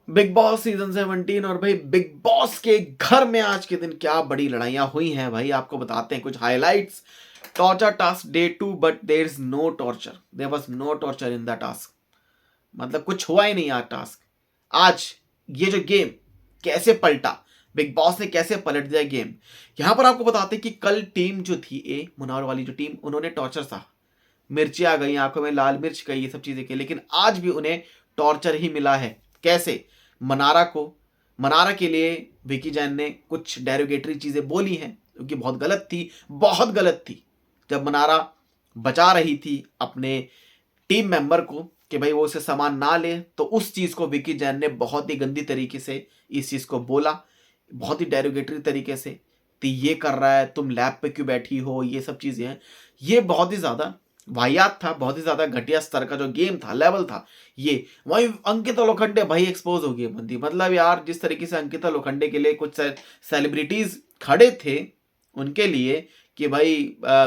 Big boss season 17 और भाई big boss के घर में आज के दिन क्या बड़ी लड़ाइयां हुई हैं भाई, आपको बताते हैं कुछ highlights. Torture task day 2, but there is no torture, there was no torture in the task. मतलब कुछ हुआ ही नहीं आज टास्क। आज ये जो गेम कैसे पलटा, बिग बॉस ने कैसे पलट दिया गेम। यहां पर आपको बताते हैं कि कल टीम जो थी ए मुनावर वाली जो टीम, उन्होंने टॉर्चर सहा, मिर्ची आ गई आंखों में, लाल मिर्च गई, ये सब चीजें की, लेकिन आज भी उन्हें टॉर्चर ही मिला है। कैसे? मनारा को, मनारा के लिए विकी जैन ने कुछ डेरोगेटरी चीजें बोली हैं, क्योंकि बहुत गलत थी, बहुत गलत थी। जब मनारा बचा रही थी अपने टीम मेंबर को कि भाई वो उसे सामान ना ले, तो उस चीज को विकी जैन ने बहुत ही गंदी तरीके से इस चीज को बोला, बहुत ही डेरोगेटरी तरीके से। तो ये कर रहा है, तुम लैब पे क्यों बैठी हो, ये सब चीजें हैं। ये बहुत ही ज्यादा वाहियात था, बहुत ही ज्यादा घटिया स्तर का जो गेम था, लेवल था ये। वही अंकिता लोखंडे भाई एक्सपोज हो गई बंदी। मतलब यार, जिस तरीके से अंकिता लोखंडे के लिए कुछ सेलिब्रिटीज खड़े थे उनके लिए कि भाई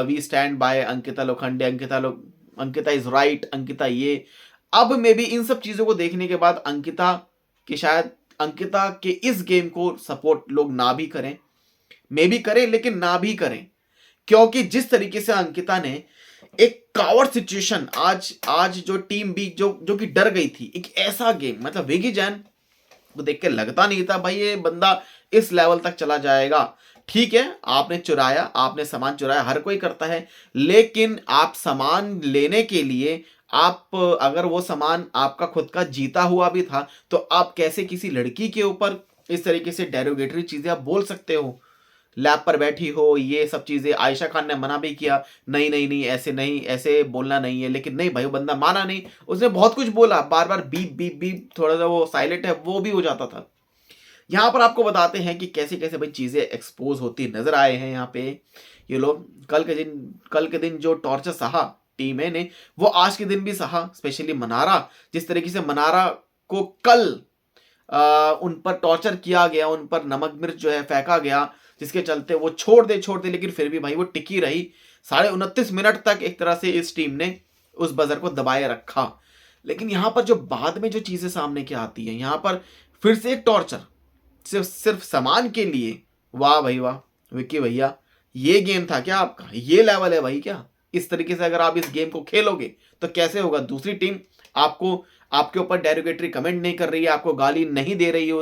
we stand by Ankita Lokhande, Ankita is right, Ankita ये। अब मे बी इन सब चीजों को देखने के बाद अंकिता की शायद, अंकिता के इस गेम को सपोर्ट लोग ना भी करें, मे भी करें लेकिन ना भी करें। क्योंकि जिस तरीके से अंकिता ने एक कावर्ड सिचुएशन, आज आज जो टीम भी जो जो कि डर गई थी, एक ऐसा गेम, मतलब विकी जैन को देख के लगता नहीं था भाई ये बंदा इस लेवल तक चला जाएगा। ठीक है, आपने चुराया, आपने सामान चुराया, हर कोई करता है, लेकिन आप सामान लेने के लिए, आप अगर वो सामान आपका खुद का जीता हुआ भी था, तो आप कैसे किसी लड़की के ऊपर इस तरीके से डेरोगेटरी चीजें आप बोल सकते हो? लैब पर बैठी हो, ये सब चीजें। आयशा खान ने मना भी किया, नहीं नहीं नहीं ऐसे नहीं, ऐसे बोलना नहीं है, लेकिन नहीं भाई, वो बंदा माना नहीं। उसने बहुत कुछ बोला, बार बार बीप बीप बीप, थोड़ा सा वो साइलेंट है वो भी हो जाता था। यहाँ पर आपको बताते हैं कि कैसे कैसे भाई चीजें एक्सपोज होती नजर आए हैं यहाँ पे ये लोग। कल के दिन जो टॉर्चर सहा टीम ए ने, वो आज के दिन भी सहा। स्पेशली मनारा, जिस तरीके से मनारा को कल उन पर टॉर्चर किया गया, उन पर नमक मिर्च जो है फेंका गया, जिसके चलते वो छोड़ दे, लेकिन फिर भी भाई वो टिकी रही। 29.5 मिनट तक एक तरह से इस टीम ने उस बजर को दबाए रखा। लेकिन यहाँ पर जो बाद में जो चीजें सामने क्या आती है, यहाँ पर फिर से एक टॉर्चर, सिर्फ सिर्फ सामान के लिए। वाह भाई वाह, विक्की भैया, ये गेम था क्या आपका? ये लेवल है भाई क्या? इस तरीके से अगर आप इस गेम को खेलोगे तो कैसे होगा? दूसरी टीम आपको, आपके ऊपर डेरोगेटरी कमेंट नहीं कर रही है, आपको गाली नहीं दे रही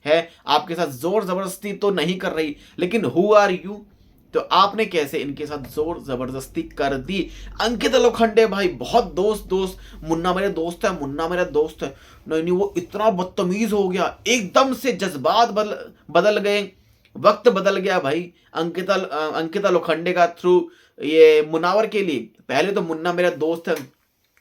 है, आपके साथ जोर जबरदस्ती तो नहीं कर रही, लेकिन हु आर यू? तो आपने कैसे इनके साथ जोर जबरदस्ती कर दी? अंकित लोखंडे भाई बहुत दोस्त दोस्त, मुन्ना मेरे दोस्त है, मुन्ना मेरा दोस्त है, नहीं नहीं, वो इतना बदतमीज हो गया, एकदम से जज्बात बदल गए, वक्त बदल गया भाई अंकिता लोखंडे का थ्रू ये मुनावर के लिए। पहले तो मुन्ना मेरा दोस्त है,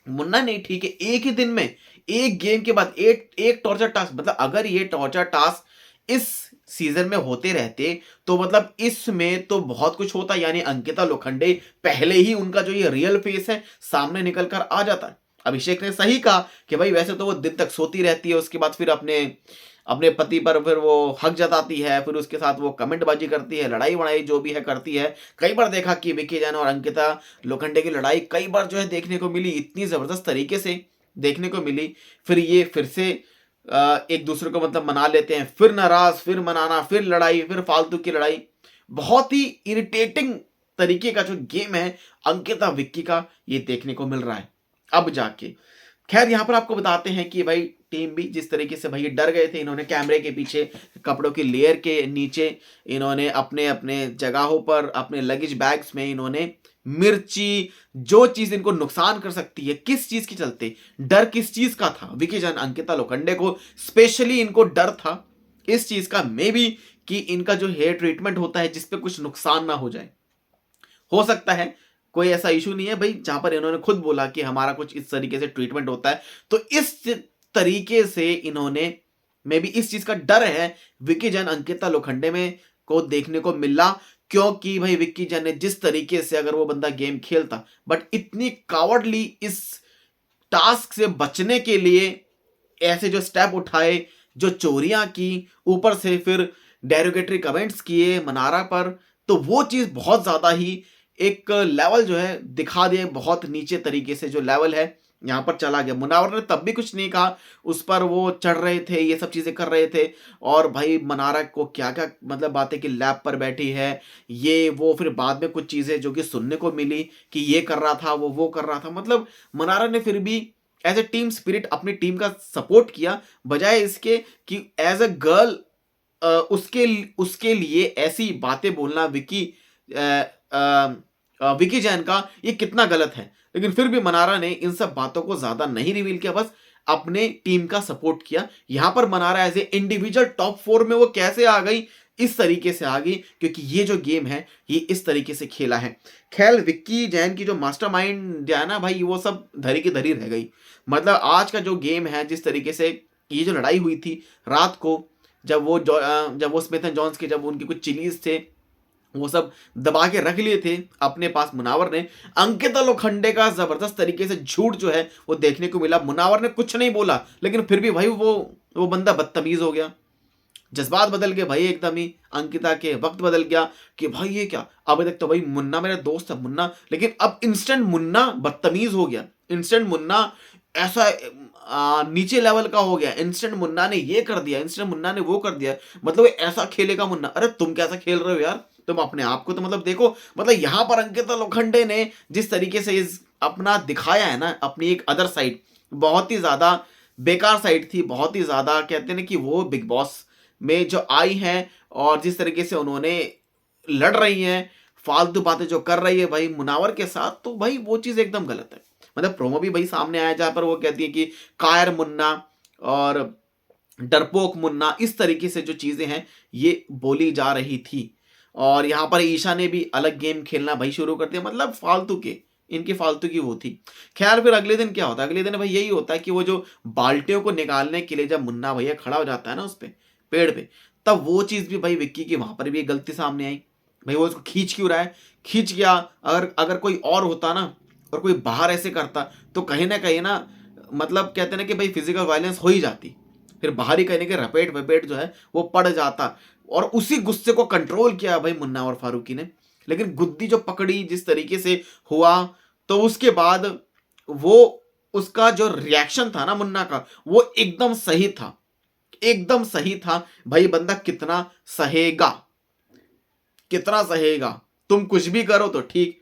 मुन्ना नहीं, ठीक है, एक ही दिन में, एक गेम के बाद एक टॉर्चर टास्क। मतलब अगर ये टॉर्चर टास्क इस सीजन में होते रहते तो मतलब इसमें तो बहुत कुछ होता, यानी अंकिता लोखंडे पहले ही उनका जो ये रियल फेस है सामने निकल कर आ जाता। अभिषेक ने सही कहा कि भाई वैसे तो वो दिन तक सोती रहती है, उसके बाद फिर अपने अपने पति पर फिर वो हक जताती है, फिर उसके साथ वो कमेंटबाजी करती है, लड़ाई वड़ाई जो भी है करती है। कई बार देखा कि विकी जैन और अंकिता लोखंडे की लड़ाई कई बार जो है देखने को मिली, इतनी ज़बरदस्त तरीके से देखने को मिली। फिर ये फिर से एक दूसरे को मतलब मना लेते हैं, फिर नाराज, फिर मनाना, फिर लड़ाई, फिर फालतू की लड़ाई। बहुत ही इरिटेटिंग तरीके का जो गेम है अंकिता विक्की का, ये देखने को मिल रहा है अब जाके। खैर यहाँ पर आपको बताते हैं कि भाई टीम भी जिस तरीके से भाई डर गए थे, इन्होंने कैमरे के पीछे, कपड़ों की लेयर के नीचे, इन्होंने अपने अपने जगहों पर, अपने लगेज बैग्स में इन्होंने मिर्ची, जो चीज इनको नुकसान कर सकती है, किस चीज के चलते डर, किस चीज का था? विकी जैन, अंकिता लोखंडे को स्पेशली इनको डर था इस चीज का, मे बी कि इनका जो हेयर ट्रीटमेंट होता है जिसपे कुछ नुकसान ना हो जाए। हो सकता है कोई ऐसा इशू नहीं है भाई जहां पर इन्होंने खुद बोला कि हमारा कुछ इस तरीके से ट्रीटमेंट होता है, तो इस तरीके से इन्होंने, मे बी इस चीज का डर है विकी जैन अंकिता लोखंडे में को देखने को मिला। क्योंकि भाई विक्की जैन ने जिस तरीके से अगर वो बंदा गेम खेलता, बट इतनी कावर्डली इस टास्क से बचने के लिए ऐसे जो स्टेप उठाए, जो चोरियां की, ऊपर से फिर डेरोगेटरी कमेंट्स किए मनारा पर, तो वो चीज बहुत ज्यादा ही एक लेवल जो है दिखा दिए, बहुत नीचे तरीके से जो लेवल है यहाँ पर चला गया। मुनावर ने तब भी कुछ नहीं कहा, उस पर वो चढ़ रहे थे, ये सब चीजें कर रहे थे। और भाई मनारा को क्या क्या मतलब बातें कि लैब पर बैठी है, ये वो, फिर बाद में कुछ चीजें जो कि सुनने को मिली कि ये कर रहा था, वो कर रहा था। मतलब मनारा ने फिर भी एज ए टीम स्पिरिट अपनी टीम का सपोर्ट किया, बजाय इसके कि एज अ गर्ल उसके उसके लिए ऐसी बातें बोलना विकी जैन का ये कितना गलत है। लेकिन फिर भी मनारा ने इन सब बातों को ज्यादा नहीं रिवील किया, बस अपने टीम का सपोर्ट किया। यहां पर Mannara as a individual top 4 में वो कैसे आ गई, इस तरीके से आ गई क्योंकि ये जो गेम है ये इस तरीके से खेला है। खैर विक्की जैन की जो मास्टरमाइंड है ना भाई, वो सब धरी की धरी रह गई। मतलब आज का जो गेम है, जिस तरीके से ये जो लड़ाई हुई थी रात को, जब वो स्मिथ एंड जॉन्स के जब उनके कुछ चिलीज थे वो सब दबा के रख लिए थे अपने पास मुनावर ने, अंकिता लोखंडे का जबरदस्त तरीके से झूठ जो है वो देखने को मिला। मुनावर ने कुछ नहीं बोला, लेकिन फिर भी भाई वो बंदा बदतमीज हो गया, जज्बात बदल गए भाई एकदम ही। अंकिता के वक्त बदल गया कि भाई ये क्या, अभी तक तो भाई मुन्ना मेरा दोस्त है मुन्ना, लेकिन अब इंस्टेंट मुन्ना बदतमीज हो गया। इंस्टेंट मुन्ना ऐसा नीचे लेवल का हो गया। इंस्टेंट मुन्ना ने ये कर दिया, इंस्टेंट मुन्ना ने वो कर दिया, मतलब ऐसा खेलेगा मुन्ना। अरे तुम कैसा खेल रहे हो यार, तुम अपने आप को तो मतलब देखो। मतलब यहां पर अंकिता लोखंडे ने जिस तरीके से इस अपना दिखाया है ना, अपनी एक अदर साइड, बहुत ही ज्यादा बेकार साइड थी, बहुत ही ज्यादा कहते हैं कि वो बिग बॉस में जो आई है और जिस तरीके से उन्होंने लड़ रही हैं, फालतू बातें जो कर रही है भाई मुनावर के साथ, तो भाई वो चीज एकदम गलत है। मतलब प्रोमो भी भाई सामने आया जहां पर वो कहती है कि कायर मुन्ना और डरपोक मुन्ना, इस तरीके से जो चीजें हैं ये बोली जा रही थी। और यहाँ पर ईशा ने भी अलग गेम खेलना भाई शुरू कर दिया, मतलब फालतू के, इनकी फालतू की वो थी। खैर फिर अगले दिन क्या होता है, अगले दिन भाई यही होता है कि वो जो बाल्टियों को निकालने के लिए जब मुन्ना भैया खड़ा हो जाता है ना उस पे पेड़ पे, तब वो चीज भी भाई विक्की की वहां पर भी एक गलती सामने आई। भाई वो उसको खींच क्यों रहा है, खींच गया, अगर अगर कोई और होता ना और कोई बाहर ऐसे करता तो कहीं ना मतलब कहते ना कि भाई फिजिकल वायलेंस हो ही जाती, फिर बाहर ही कहने के रपेट वपेट जो है वो पड़ जाता। और उसी गुस्से को कंट्रोल किया भाई मुन्ना और फारूकी ने, लेकिन गुद्दी जो पकड़ी जिस तरीके से हुआ, तो उसके बाद वो उसका जो रिएक्शन था ना मुन्ना का, वो एकदम सही था, एकदम सही था। भाई बंदा कितना सहेगा, कितना सहेगा। तुम कुछ भी करो तो ठीक,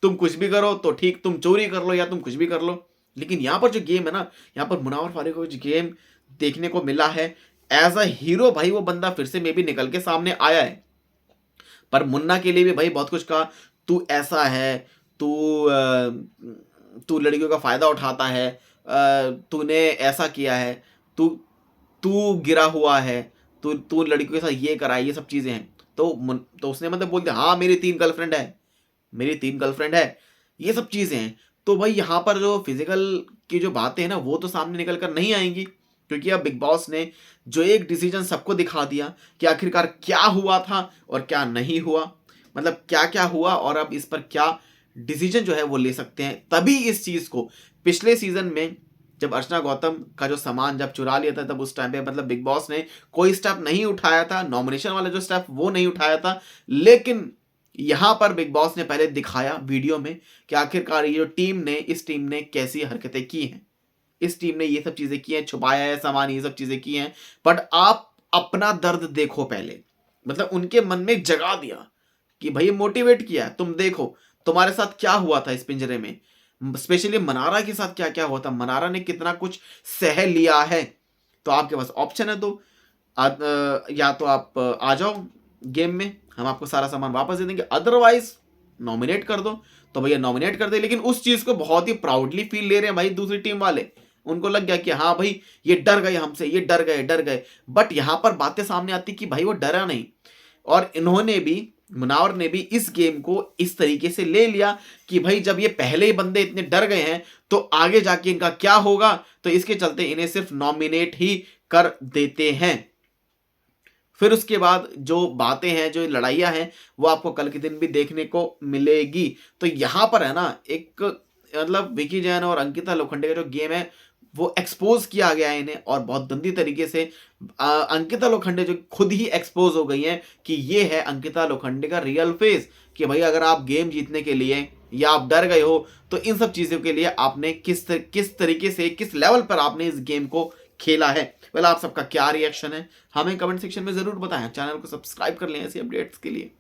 तुम कुछ भी करो तो ठीक, तुम चोरी कर लो या तुम कुछ भी कर लो। लेकिन यहां पर जो गेम है ना, यहां पर मुनावर फारूकी को जो गेम देखने को मिला है एज अ हीरो, भाई वो बंदा फिर से मे भी निकल के सामने आया है। पर मुन्ना के लिए भी भाई बहुत कुछ कहा, तू ऐसा है, तू तू लड़कियों का फायदा उठाता है, तूने ऐसा किया है, तू तू गिरा हुआ है, तू तू लड़कियों के साथ ये करा है, ये सब चीजें हैं। तो उसने मतलब बोल दिया हाँ मेरी 3 गर्लफ्रेंड है, मेरी 3 गर्लफ्रेंड है, ये सब चीजें हैं। तो भाई यहाँ पर जो फिजिकल की जो बातें हैं ना वो तो सामने निकल कर नहीं आएंगी, क्योंकि अब बिग बॉस ने जो एक डिसीजन सबको दिखा दिया कि आखिरकार क्या हुआ था और क्या नहीं हुआ, मतलब क्या क्या हुआ और अब इस पर क्या डिसीजन जो है वो ले सकते हैं। तभी इस चीज को पिछले सीजन में जब अर्चना गौतम का जो सामान जब चुरा लिया था, तब उस टाइम पे मतलब बिग बॉस ने कोई स्टेप नहीं उठाया था, नॉमिनेशन वाला जो स्टेप वो नहीं उठाया था। लेकिन यहां पर बिग बॉस ने पहले दिखाया वीडियो में कि आखिरकार ये जो टीम ने, इस टीम ने कैसी हरकतें की हैं, इस टीम ने ये सब चीजें की हैं, छुपाया है सामान, ये सब चीजें की हैं। बट आप अपना दर्द देखो पहले, मतलब उनके मन में जगा दिया कि भाई मोटिवेट किया, तुम देखो तुम्हारे साथ क्या हुआ था इस पिंजरे में, स्पेशली मनारा के साथ क्या क्या हुआ था, मनारा ने कितना कुछ सह लिया है। तो आपके पास ऑप्शन है, तो या तो आप आ जाओ गेम में, हम आपको सारा सामान वापस दे देंगे, अदरवाइज नॉमिनेट कर दो। तो भैया नॉमिनेट कर दे, लेकिन उस चीज को बहुत ही प्राउडली फील ले रहे हैं भाई दूसरी टीम वाले। उनको लग गया कि हाँ भाई ये डर गए हमसे, ये डर गए। बट यहां पर बातें सामने आती कि भाई वो डरा नहीं, और इन्होंने भी, मुनावर ने भी इस गेम को इस तरीके से ले लिया कि भाई जब ये पहले ही बंदे इतने डर गए हैं तो आगे जाके इनका क्या होगा, तो इसके चलते इन्हें सिर्फ नॉमिनेट ही कर देते हैं। फिर उसके बाद जो बातें हैं, जो लड़ाइयाँ हैं, वो आपको कल के दिन भी देखने को मिलेगी। तो यहाँ पर है ना एक मतलब विकी जैन और अंकिता लोखंडे का जो गेम है वो एक्सपोज किया गया है इन्हें, और बहुत गंदी तरीके से। अंकिता लोखंडे जो खुद ही एक्सपोज हो गई हैं कि ये है अंकिता लोखंडे का रियल फेस, कि भाई अगर आप गेम जीतने के लिए या आप डर गए हो, तो इन सब चीज़ों के लिए आपने किस तरीके से, किस लेवल पर आपने इस गेम को खेला है। आप सबका क्या रिएक्शन है हमें कमेंट सेक्शन में ज़रूर बताएं। चैनल को सब्सक्राइब कर लें ऐसी अपडेट्स के लिए।